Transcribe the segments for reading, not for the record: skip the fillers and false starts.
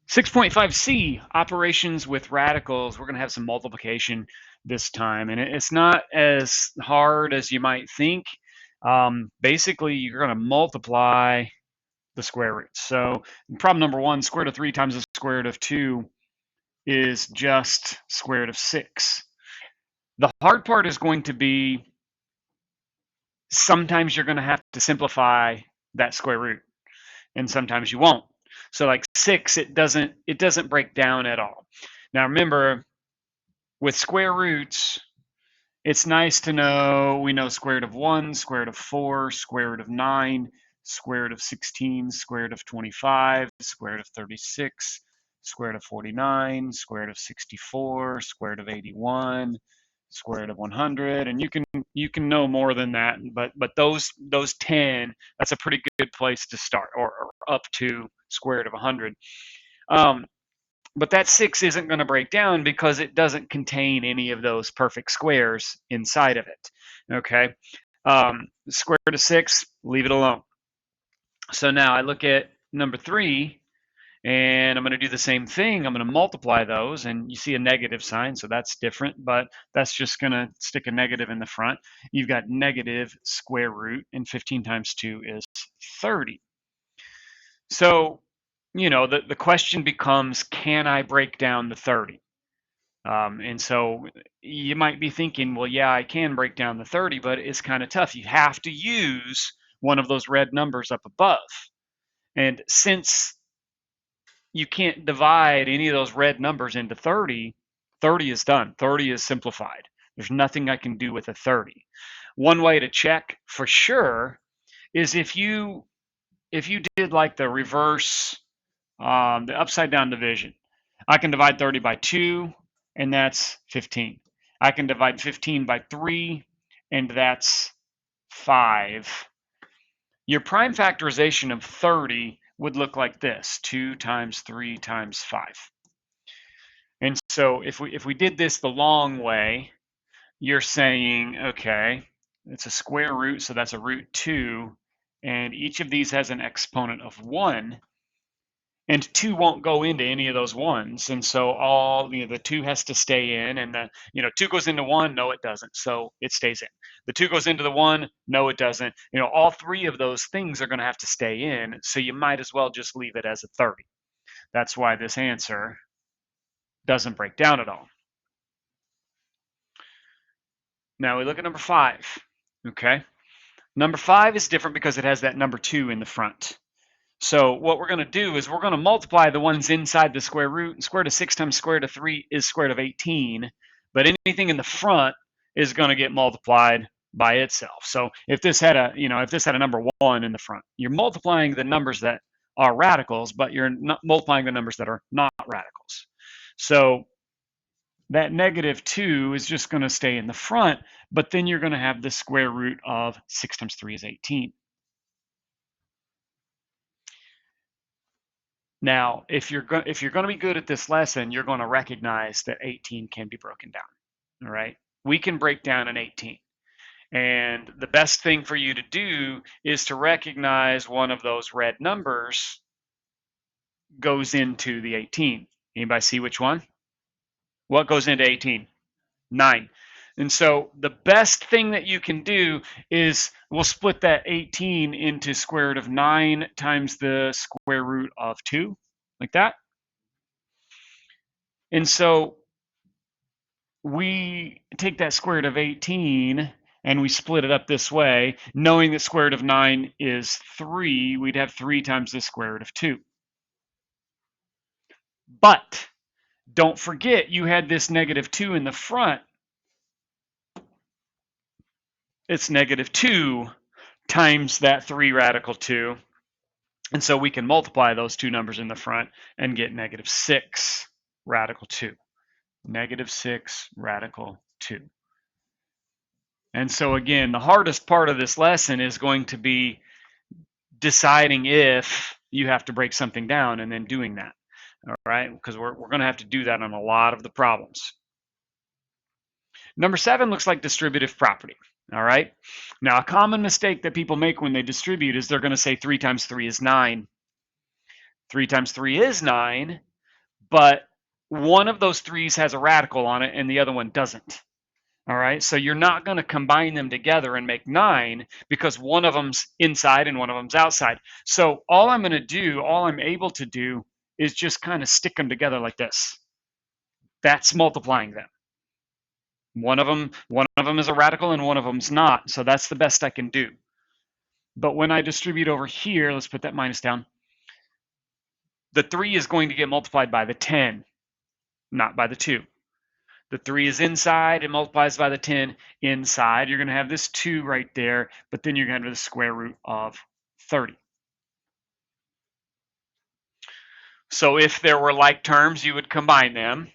6.5c, operations with radicals. We're going to have some multiplication this time, and it's not as hard as you might think. Basically, you're going to multiply the square roots. So problem number 1, square root of 3 times the square root of 2 is just square root of 6. The hard part is going to be sometimes you're going to have to simplify that square root, and sometimes you won't. So like 6, it doesn't break down at all. Now remember, with square roots, it's nice to know, we know square root of 1, square root of 4, square root of 9, square root of 16, square root of 25, square root of 36, square root of 49, square root of 64, square root of 81, square root of 100, and you can know more than that, but those 10, that's a pretty good place to start, or up to square root of 100. But that 6 isn't going to break down because it doesn't contain any of those perfect squares inside of it. Okay, square root of 6, leave it alone. So now I look at number 3, and I'm going to do the same thing. I'm going to multiply those, and you see a negative sign, so that's different, but that's just going to stick a negative in the front. You've got negative square root, and 15 times 2 is 30. So, you know, the question becomes, can I break down the 30? And so you might be thinking, well, yeah, I can break down the 30, but it's kind of tough. You have to use one of those red numbers up above. And since you can't divide any of those red numbers into 30, 30 is done. 30 is simplified. There's nothing I can do with a 30. One way to check for sure is if you did like the reverse, the upside down division. I can divide 30 by 2, and that's 15. I can divide 15 by 3, and that's 5. Your prime factorization of 30 would look like this: 2 times 3 times 5. And so if we did this the long way, you're saying, okay, it's a square root, so that's a root 2, and each of these has an exponent of 1. And 2 won't go into any of those 1s, and so all, you know, the 2 has to stay in, and the, you know, 2 goes into 1, no it doesn't, so it stays in. The 2 goes into the 1, no it doesn't. You know, all 3 of those things are going to have to stay in, so you might as well just leave it as a 30. That's why this answer doesn't break down at all. Now we look at number 5. Okay, number 5 is different because it has that number 2 in the front. So what we're going to do is we're going to multiply the ones inside the square root, and square root of 6 times square root of 3 is square root of 18, but anything in the front is going to get multiplied by itself. So if this had a, you know, if this had a number 1 in the front, you're multiplying the numbers that are radicals, but you're not multiplying the numbers that are not radicals. So that negative 2 is just going to stay in the front, but then you're going to have the square root of 6 times 3 is 18. Now, if you're going to be good at this lesson, you're going to recognize that 18 can be broken down. All right, we can break down an 18, and the best thing for you to do is to recognize one of those red numbers goes into the 18. Anybody see which one? What goes into 18? 9. And so the best thing that you can do is we'll split that 18 into square root of 9 times the square root of 2, like that. And so we take that square root of 18 and we split it up this way, knowing that square root of 9 is 3, we'd have 3 times the square root of 2. But don't forget, you had this negative 2 in the front. It's negative 2 times that 3 radical 2. And so we can multiply those two numbers in the front and get negative 6 radical 2. Negative 6 radical 2. And so again, the hardest part of this lesson is going to be deciding if you have to break something down and then doing that. All right, because we're going to have to do that on a lot of the problems. Number 7 looks like distributive property. All right, now a common mistake that people make when they distribute is they're going to say 3 times 3 is 9. 3 times 3 is 9, but one of those 3's has a radical on it and the other one doesn't. All right, so you're not going to combine them together and make 9 because one of them's inside and one of them's outside. So all I'm able to do is just kind of stick them together like this. That's multiplying them. One of them is a radical and one of them's not. So that's the best I can do. But when I distribute over here, let's put that minus down. The 3 is going to get multiplied by the 10, not by the 2. The 3 is inside, it multiplies by the 10 inside. You're going to have this 2 right there, but then you're going to have the square root of 30. So if there were like terms, you would combine them.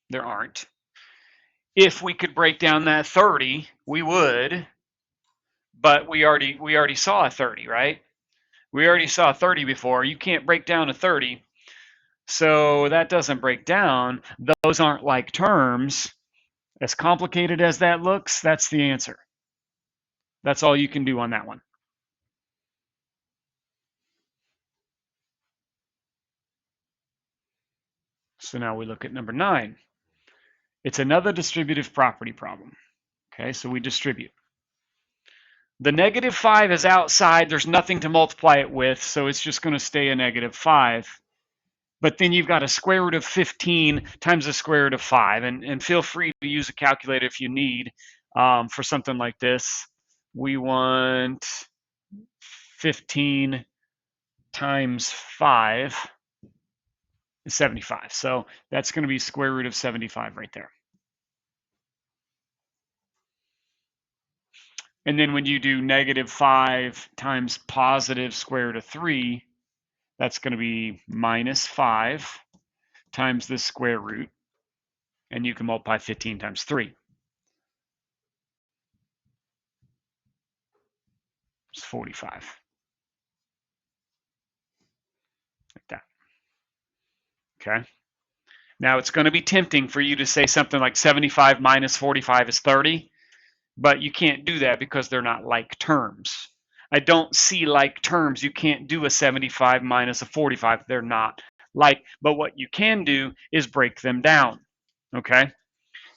There aren't. If we could break down that 30, we would, but we already saw a 30, right? We already saw a 30 before. You can't break down a 30. So that doesn't break down. Those aren't like terms. As complicated as that looks, that's the answer. That's all you can do on that one. So now we look at number 9. It's another distributive property problem. Okay, so we distribute. The negative 5 is outside. There's nothing to multiply it with, so it's just going to stay a negative 5. But then you've got a square root of 15 times the square root of 5. And feel free to use a calculator if you need for something like this. We want 15 times 5 is 75. So that's going to be square root of 75 right there. And then when you do negative 5 times positive square root of 3, that's going to be minus 5 times the square root. And you can multiply 15 times 3. It's 45. Like that. Okay. Now it's going to be tempting for you to say something like 75 minus 45 is 30. But you can't do that because they're not like terms. I don't see like terms. You can't do a 75 minus a 45. They're not like. But what you can do is break them down. Okay?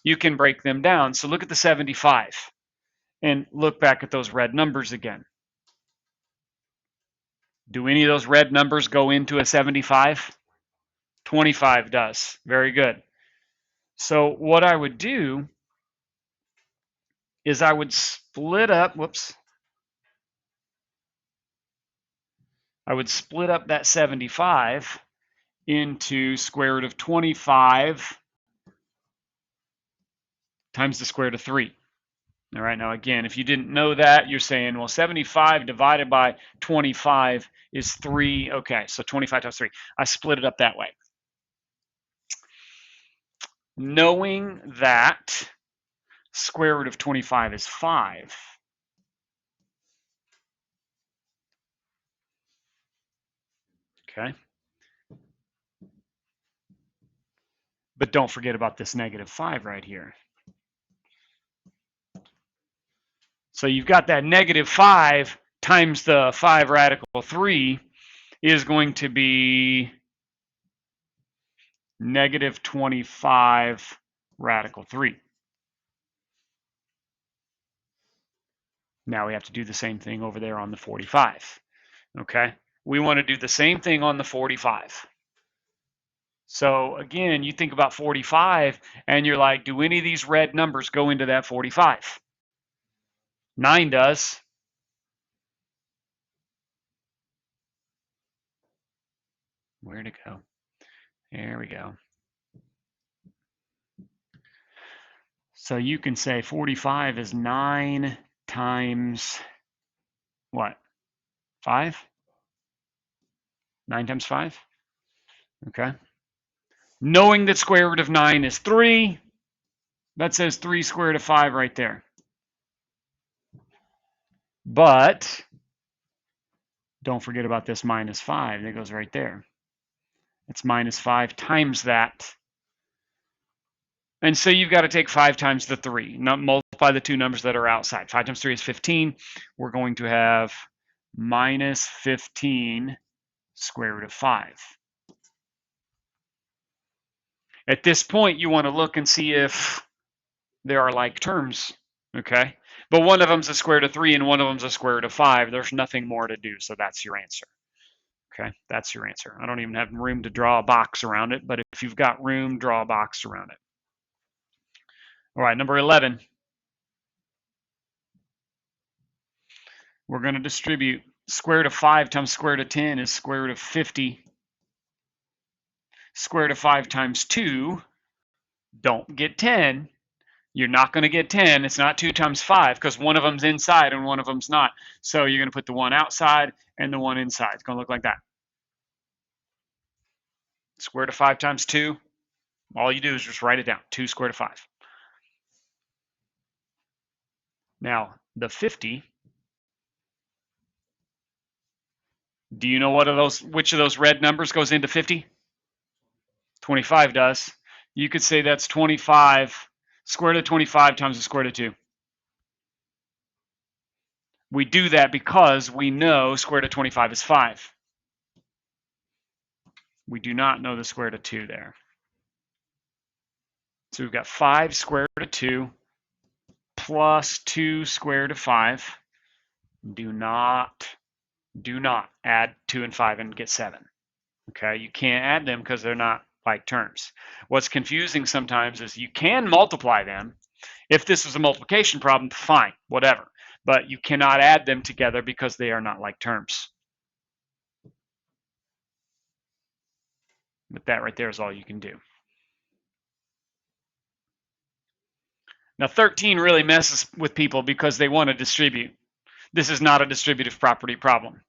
You can break them down. So look at the 75 and look back at those red numbers again. Do any of those red numbers go into a 75? 25 does. Very good. So what I would do is I would split up, I would split up that 75 into square root of 25 times the square root of 3. All right, now again, if you didn't know that, you're saying, well, 75 divided by 25 is 3. Okay, so 25 times 3. I split it up that way. Knowing that square root of 25 is 5, okay? But don't forget about this negative 5 right here. So you've got that negative 5 times the 5 radical 3 is going to be negative 25 radical 3. Now we have to do the same thing over there on the 45. Okay, we want to do the same thing on the 45. So again, you think about 45 and you're like, do any of these red numbers go into that 45? 9 does. Where'd it go? There we go. So you can say 45 is 9 times what? 5? 9 times 5? Okay. Knowing that square root of 9 is 3, that says 3 square root of 5 right there. But don't forget about this minus 5. That goes right there. It's minus 5 times that. And so you've got to take 5 times the 3. Not multiply the two numbers that are outside. 5 times 3 is 15. We're going to have minus 15 square root of 5. At this point, you want to look and see if there are like terms, okay? But one of them's a square root of 3 and one of them's a square root of 5. There's nothing more to do, so that's your answer. Okay, that's your answer. I don't even have room to draw a box around it, but if you've got room, draw a box around it. All right, number 11. We're going to distribute square root of 5 times square root of 10 is square root of 50. Square root of 5 times 2, don't get 10. You're not going to get 10. It's not 2 times 5 because one of them's inside and one of them's not. So you're going to put the one outside and the one inside. It's going to look like that. Square root of 5 times 2, all you do is just write it down, 2 square root of 5. Now, the 50, do you know which of those red numbers goes into 50? 25 does. You could say that's 25, square root of 25 times the square root of 2. We do that because we know square root of 25 is 5. We do not know the square root of 2 there. So we've got 5 square root of 2 plus 2 square root of 5. Do not add 2 and 5 and get 7. Okay, you can't add them because they're not like terms. What's confusing sometimes is you can multiply them. If this was a multiplication problem, fine, whatever. But you cannot add them together because they are not like terms. But that right there is all you can do. Now 13 really messes with people because they want to distribute. This is not a distributive property problem.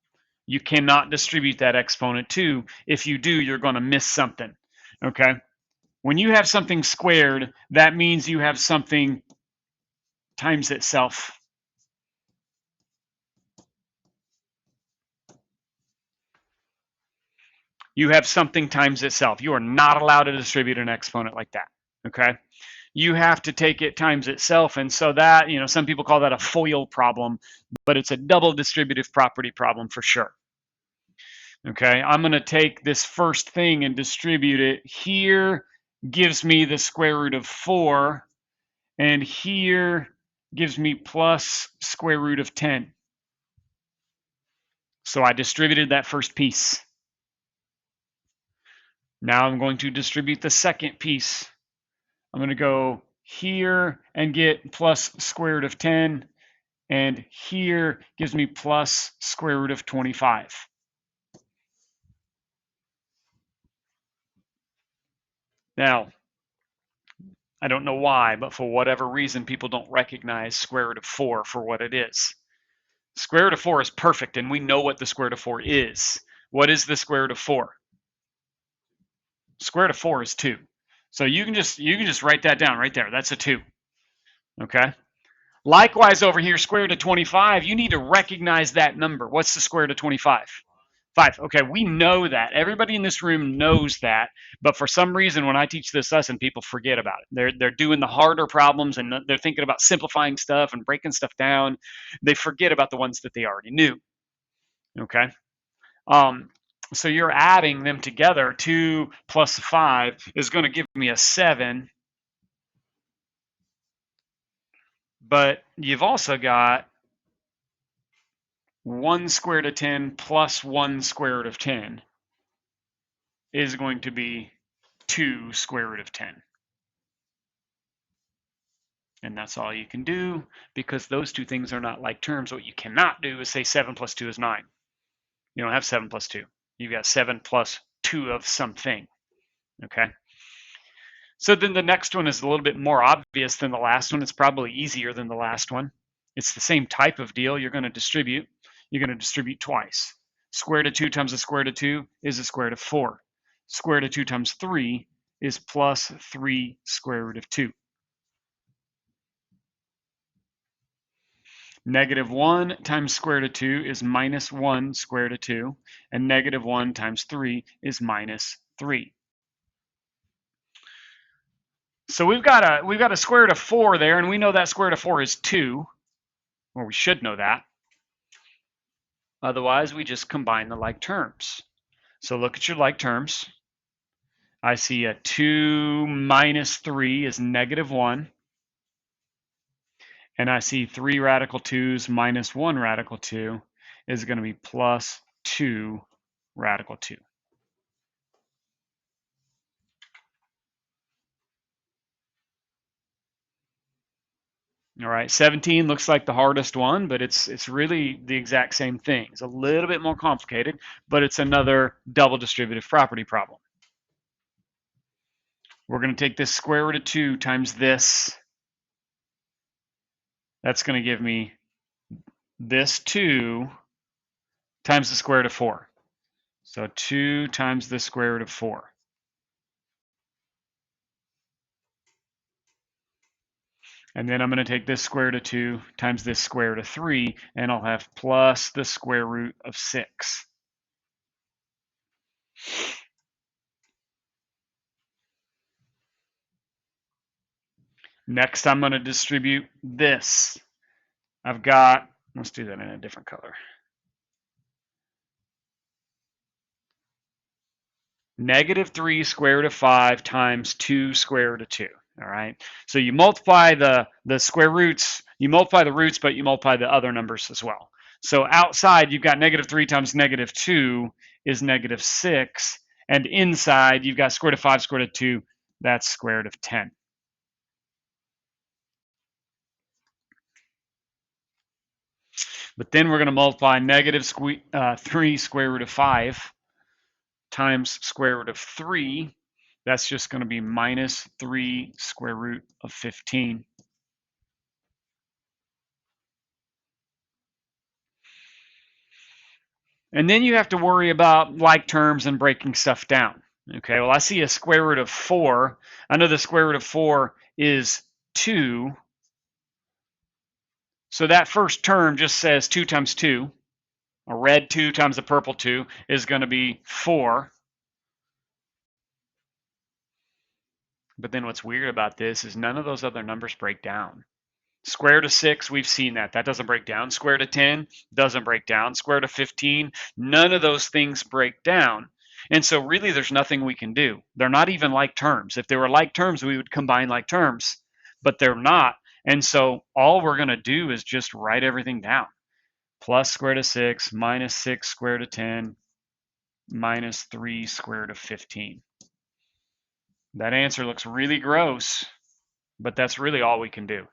You cannot distribute that exponent 2. If you do, you're going to miss something. Okay? When you have something squared, that means you have something times itself. You have something times itself. You are not allowed to distribute an exponent like that. Okay? You have to take it times itself, and so that, some people call that a FOIL problem, but it's a double distributive property problem for sure. Okay, I'm going to take this first thing and distribute it. Here gives me the square root of 4, and here gives me plus square root of 10. So I distributed that first piece. Now I'm going to distribute the second piece. I'm going to go here and get plus square root of 10, and here gives me plus square root of 25. Now, I don't know why, but for whatever reason, people don't recognize square root of 4 for what it is. Square root of 4 is perfect, and we know what the square root of 4 is. What is the square root of 4? Square root of 4 is 2. So you can just write that down right there. That's a 2. Okay? Likewise over here, square root of 25, you need to recognize that number. What's the square root of 25? 5. Okay, we know that. Everybody in this room knows that, but for some reason when I teach this lesson, people forget about it. They're doing the harder problems and they're thinking about simplifying stuff and breaking stuff down. They forget about the ones that they already knew. Okay? So you're adding them together. 2 plus 5 is going to give me a 7. But you've also got 1 square root of 10 plus 1 square root of 10 is going to be 2 square root of 10. And that's all you can do because those two things are not like terms. What you cannot do is say 7 plus 2 is 9. You don't have 7 plus 2. You've got 7 plus 2 of something. Okay? So then the next one is a little bit more obvious than the last one. It's probably easier than the last one. It's the same type of deal. You're going to distribute. You're going to distribute twice. Square root of 2 times the square root of 2 is the square root of 4. Square root of 2 times 3 is plus 3 square root of 2. Negative 1 times square root of 2 is minus 1 square root of 2, and negative 1 times 3 is minus 3. So we've got a square root of 4 there, and we know that square root of 4 is 2, or we should know that. Otherwise, we just combine the like terms. So look at your like terms. I see a 2 minus 3 is negative 1. And I see 3 radical 2's minus 1 radical 2 is going to be plus 2 radical 2. All right, 17 looks like the hardest one, but it's really the exact same thing. It's a little bit more complicated, but it's another double distributive property problem. We're going to take this square root of 2 times this. That's going to give me this 2 times the square root of 4. So 2 times the square root of 4. And then I'm going to take this square root of 2 times this square root of 3, and I'll have plus the square root of 6. Next, I'm going to distribute this. I've got, let's do that in a different color. Negative 3 square root of 5 times 2 square root of 2. All right. So you multiply the square roots, you multiply the roots, but you multiply the other numbers as well. So outside, you've got negative 3 times negative 2 is negative 6. And inside, you've got square root of 5 square root of 2. That's square root of 10. But then we're going to multiply negative 3 square root of 5 times square root of 3. That's just going to be minus 3 square root of 15. And then you have to worry about like terms and breaking stuff down. Okay, well, I see a square root of 4. I know the square root of 4 is 2. So that first term just says 2 times 2. A red 2 times a purple 2 is going to be 4. But then what's weird about this is none of those other numbers break down. Square root of 6, we've seen that. That doesn't break down. Square root of 10 doesn't break down. Square root of 15, none of those things break down. And so really there's nothing we can do. They're not even like terms. If they were like terms, we would combine like terms, but they're not. And so all we're going to do is just write everything down. Plus square root of 6 minus 6 square root of 10 minus 3 square root of 15. That answer looks really gross, but that's really all we can do.